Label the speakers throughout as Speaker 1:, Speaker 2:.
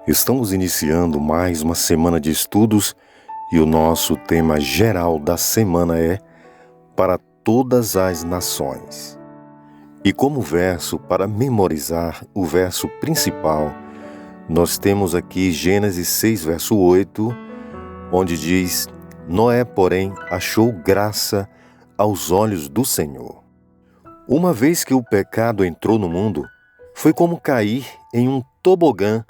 Speaker 1: Estamos iniciando mais uma semana de estudos e o nosso tema geral da semana é Para Todas as Nações. E como verso para memorizar o verso principal, nós temos aqui Gênesis 6, verso 8, onde diz: Noé, porém, achou graça aos olhos do Senhor. Uma vez que o pecado entrou no mundo, foi como cair em um tobogã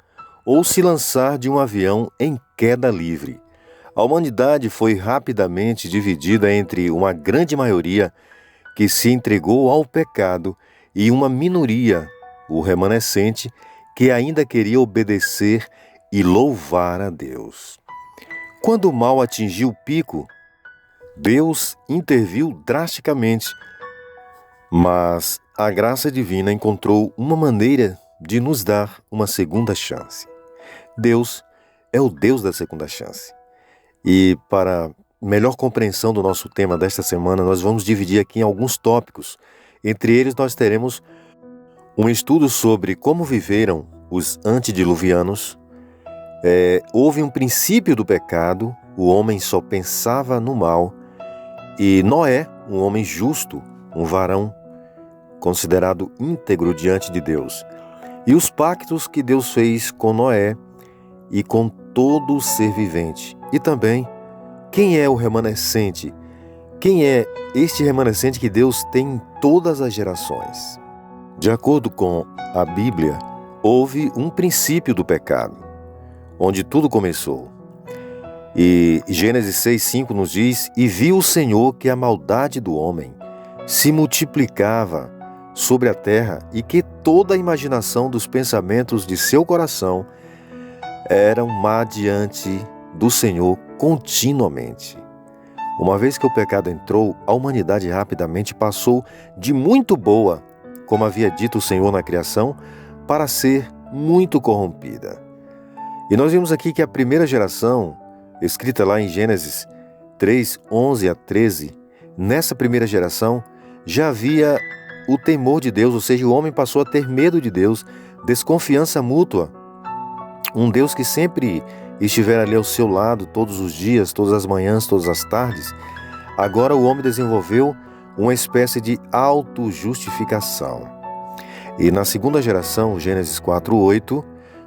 Speaker 1: ou se lançar de um avião em queda livre. A humanidade foi rapidamente dividida entre uma grande maioria que se entregou ao pecado e uma minoria, o remanescente, que ainda queria obedecer e louvar a Deus. Quando o mal atingiu o pico, Deus interviu drasticamente, mas a graça divina encontrou uma maneira de nos dar uma segunda chance. Deus é o Deus da segunda chance. E para melhor compreensão do nosso tema desta semana, nós vamos dividir aqui em alguns tópicos. Entre eles, nós teremos um estudo sobre como viveram os antediluvianos. Houve um princípio do pecado, o homem só pensava no mal. E Noé, um homem justo, um varão considerado íntegro diante de Deus. E os pactos que Deus fez com Noé e com todo o ser vivente. E também, quem é o remanescente? Quem é este remanescente que Deus tem em todas as gerações? De acordo com a Bíblia, houve um princípio do pecado, onde tudo começou. E Gênesis 6:5 nos diz: E viu o Senhor que a maldade do homem se multiplicava sobre a terra e que toda a imaginação dos pensamentos de seu coração eram má diante do Senhor continuamente. Uma vez que o pecado entrou, a humanidade rapidamente passou de muito boa, como havia dito o Senhor na criação, para ser muito corrompida. E nós vimos aqui que a primeira geração, escrita lá em Gênesis 3, 11 a 13, nessa primeira geração já havia o temor de Deus, ou seja, o homem passou a ter medo de Deus, desconfiança mútua. Um Deus que sempre estiver ali ao seu lado todos os dias, todas as manhãs, todas as tardes. Agora o homem desenvolveu uma espécie de autojustificação. E na segunda geração, Gênesis 4:8,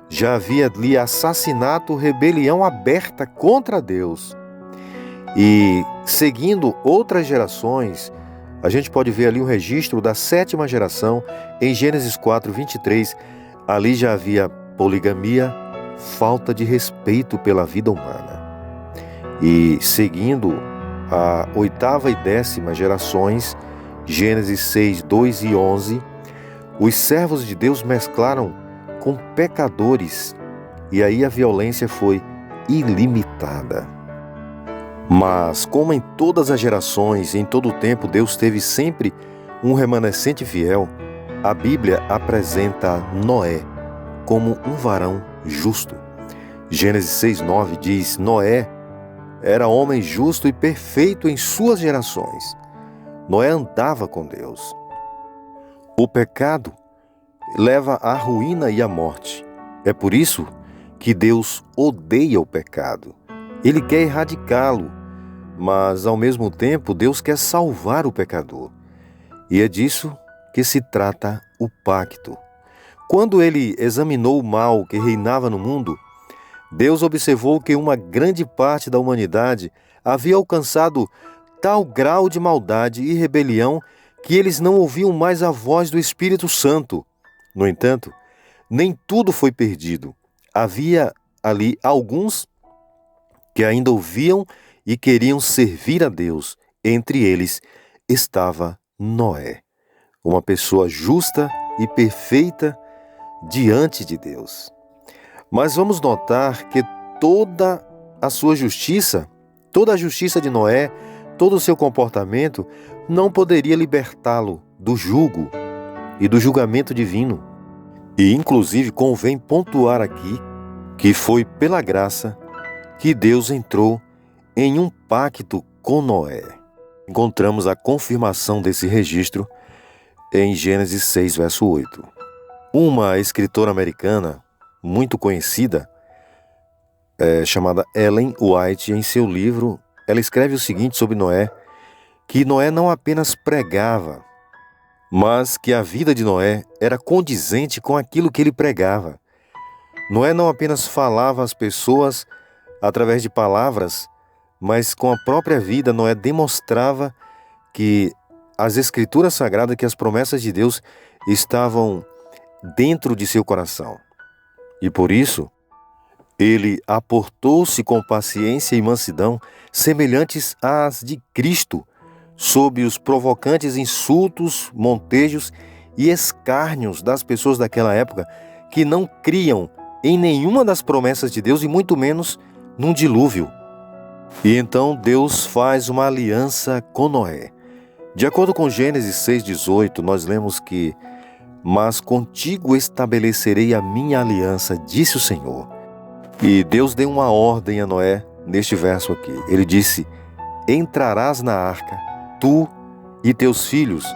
Speaker 1: já havia ali assassinato, rebelião aberta contra Deus. E seguindo outras gerações, a gente pode ver ali um registro da sétima geração, em Gênesis 4:23, ali já havia poligamia, falta de respeito pela vida humana. E seguindo a oitava e décima gerações, Gênesis 6, 2 e 11, os servos de Deus mesclaram com pecadores, e aí a violência foi ilimitada. Mas, como em todas as gerações, em todo o tempo, Deus teve sempre um remanescente fiel, a Bíblia apresenta Noé como um varão justo. Gênesis 6:9 diz: Noé era homem justo e perfeito em suas gerações. Noé andava com Deus. O pecado leva à ruína e à morte. É por isso que Deus odeia o pecado. Ele quer erradicá-lo, mas ao mesmo tempo Deus quer salvar o pecador. E é disso que se trata o pacto. Quando ele examinou o mal que reinava no mundo, Deus observou que uma grande parte da humanidade havia alcançado tal grau de maldade e rebelião que eles não ouviam mais a voz do Espírito Santo. No entanto, nem tudo foi perdido. Havia ali alguns que ainda ouviam e queriam servir a Deus. Entre eles estava Noé, uma pessoa justa e perfeita diante de Deus. Mas vamos notar que toda a sua justiça, toda a justiça de Noé, todo o seu comportamento não poderia libertá-lo do jugo e do julgamento divino. E inclusive convém pontuar aqui que foi pela graça que Deus entrou em um pacto com Noé. Encontramos a confirmação desse registro em Gênesis 6, verso 8. Uma escritora americana muito conhecida, chamada Ellen White, em seu livro, ela escreve o seguinte sobre Noé, que Noé não apenas pregava, mas que a vida de Noé era condizente com aquilo que ele pregava. Noé não apenas falava às pessoas através de palavras, mas com a própria vida Noé demonstrava que as escrituras sagradas, que as promessas de Deus estavam dentro de seu coração. E por isso, ele aportou-se com paciência e mansidão semelhantes às de Cristo, sob os provocantes insultos, montejos e escárnios das pessoas daquela época que não criam em nenhuma das promessas de Deus e muito menos num dilúvio. E então Deus faz uma aliança com Noé. De acordo com Gênesis 6,18, nós lemos que: "Mas contigo estabelecerei a minha aliança, disse o Senhor." E Deus deu uma ordem a Noé neste verso aqui. Ele disse: "Entrarás na arca, tu e teus filhos,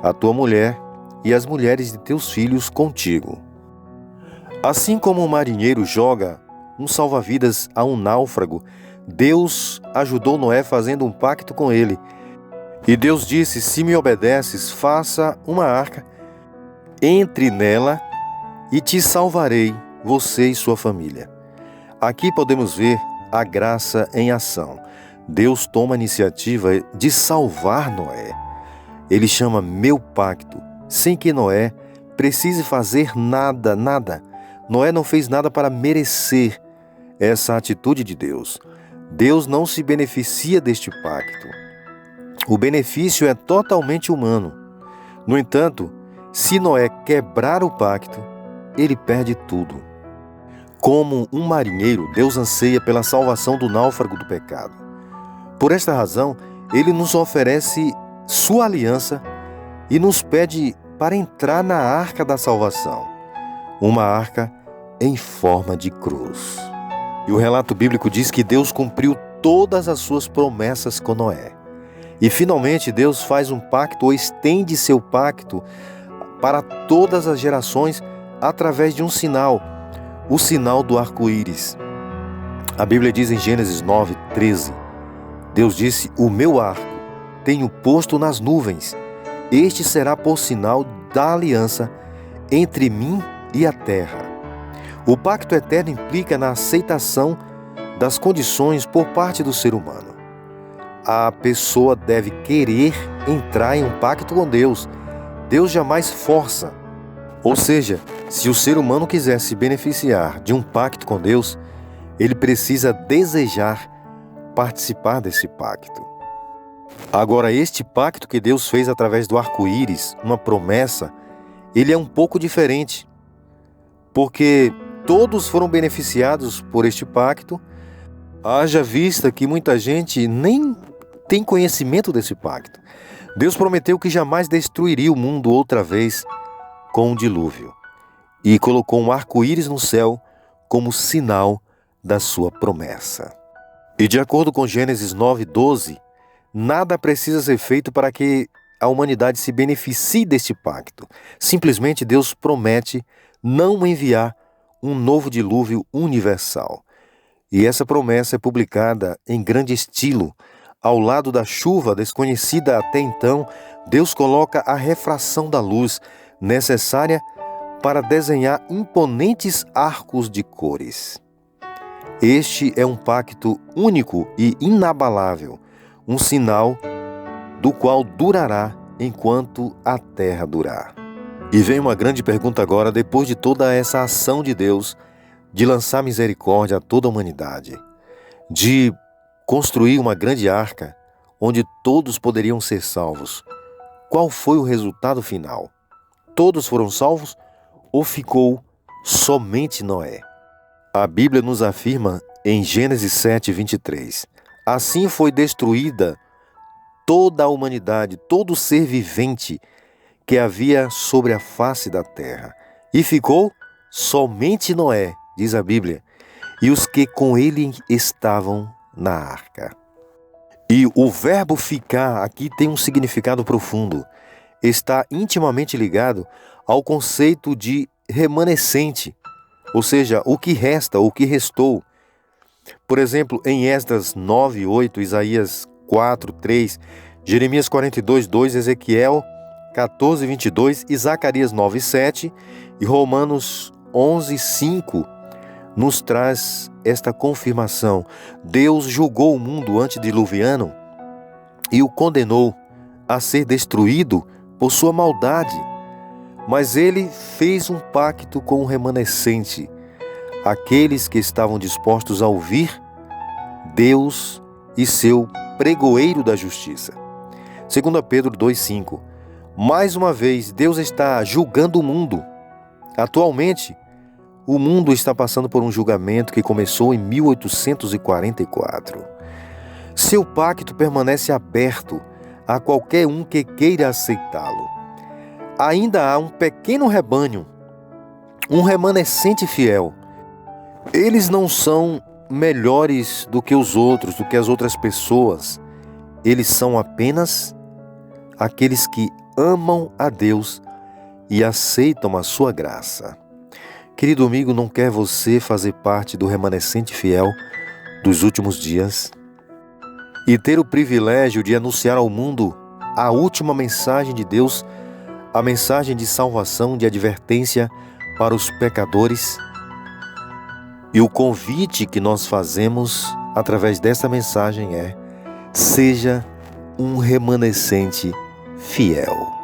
Speaker 1: a tua mulher e as mulheres de teus filhos contigo." Assim como um marinheiro joga um salva-vidas a um náufrago, Deus ajudou Noé fazendo um pacto com ele. E Deus disse: "Se me obedeces, faça uma arca, entre nela e te salvarei, você e sua família." Aqui podemos ver a graça em ação. Deus toma a iniciativa de salvar Noé. Ele chama meu pacto, sem que Noé precise fazer nada. Noé não fez nada para merecer essa atitude de Deus. Deus não se beneficia deste pacto. O benefício é totalmente humano. No entanto, se Noé quebrar o pacto, ele perde tudo. Como um marinheiro, Deus anseia pela salvação do náufrago do pecado. Por esta razão, ele nos oferece sua aliança e nos pede para entrar na arca da salvação, uma arca em forma de cruz. E o relato bíblico diz que Deus cumpriu todas as suas promessas com Noé. E finalmente Deus faz um pacto, ou estende seu pacto para todas as gerações através de um sinal, o sinal do arco-íris. A Bíblia diz em Gênesis 9:13, Deus disse: "O meu arco tenho posto nas nuvens, este será por sinal da aliança entre mim e a terra." O pacto eterno implica na aceitação das condições por parte do ser humano. A pessoa deve querer entrar em um pacto com Deus. Deus jamais força. Ou seja, se o ser humano quiser se beneficiar de um pacto com Deus, ele precisa desejar participar desse pacto. Agora, este pacto que Deus fez através do arco-íris, uma promessa, ele é um pouco diferente, porque todos foram beneficiados por este pacto, haja vista que muita gente nem tem conhecimento desse pacto. Deus prometeu que jamais destruiria o mundo outra vez com um dilúvio, e colocou um arco-íris no céu como sinal da sua promessa. E de acordo com Gênesis 9:12, nada precisa ser feito para que a humanidade se beneficie deste pacto. Simplesmente Deus promete não enviar um novo dilúvio universal. E essa promessa é publicada em grande estilo. Ao lado da chuva desconhecida até então, Deus coloca a refração da luz necessária para desenhar imponentes arcos de cores. Este é um pacto único e inabalável, um sinal do qual durará enquanto a terra durar. E vem uma grande pergunta agora, depois de toda essa ação de Deus, de lançar misericórdia a toda a humanidade, de construir uma grande arca, onde todos poderiam ser salvos. Qual foi o resultado final? Todos foram salvos ou ficou somente Noé? A Bíblia nos afirma em Gênesis 7:23, assim foi destruída toda a humanidade, todo ser vivente que havia sobre a face da terra. E ficou somente Noé, diz a Bíblia, e os que com ele estavam na arca. E o verbo ficar aqui tem um significado profundo. Está intimamente ligado ao conceito de remanescente, ou seja, o que resta, o que restou. Por exemplo, em Esdras 9:8, Isaías 4:3, Jeremias 42:2, Ezequiel 14:22 e Zacarias 9:7 e Romanos 11:5 nos traz esta confirmação. Deus julgou o mundo antediluviano e o condenou a ser destruído por sua maldade. Mas ele fez um pacto com o remanescente, aqueles que estavam dispostos a ouvir Deus e seu pregoeiro da justiça. 2 Pedro 2:5. Mais uma vez, Deus está julgando o mundo. Atualmente, o mundo está passando por um julgamento que começou em 1844. Seu pacto permanece aberto a qualquer um que queira aceitá-lo. Ainda há um pequeno rebanho, um remanescente fiel. Eles não são melhores do que os outros, do que as outras pessoas. Eles são apenas aqueles que amam a Deus e aceitam a sua graça. Querido amigo, não quer você fazer parte do remanescente fiel dos últimos dias? E ter o privilégio de anunciar ao mundo a última mensagem de Deus, a mensagem de salvação, de advertência para os pecadores? E o convite que nós fazemos através dessa mensagem é: seja um remanescente fiel.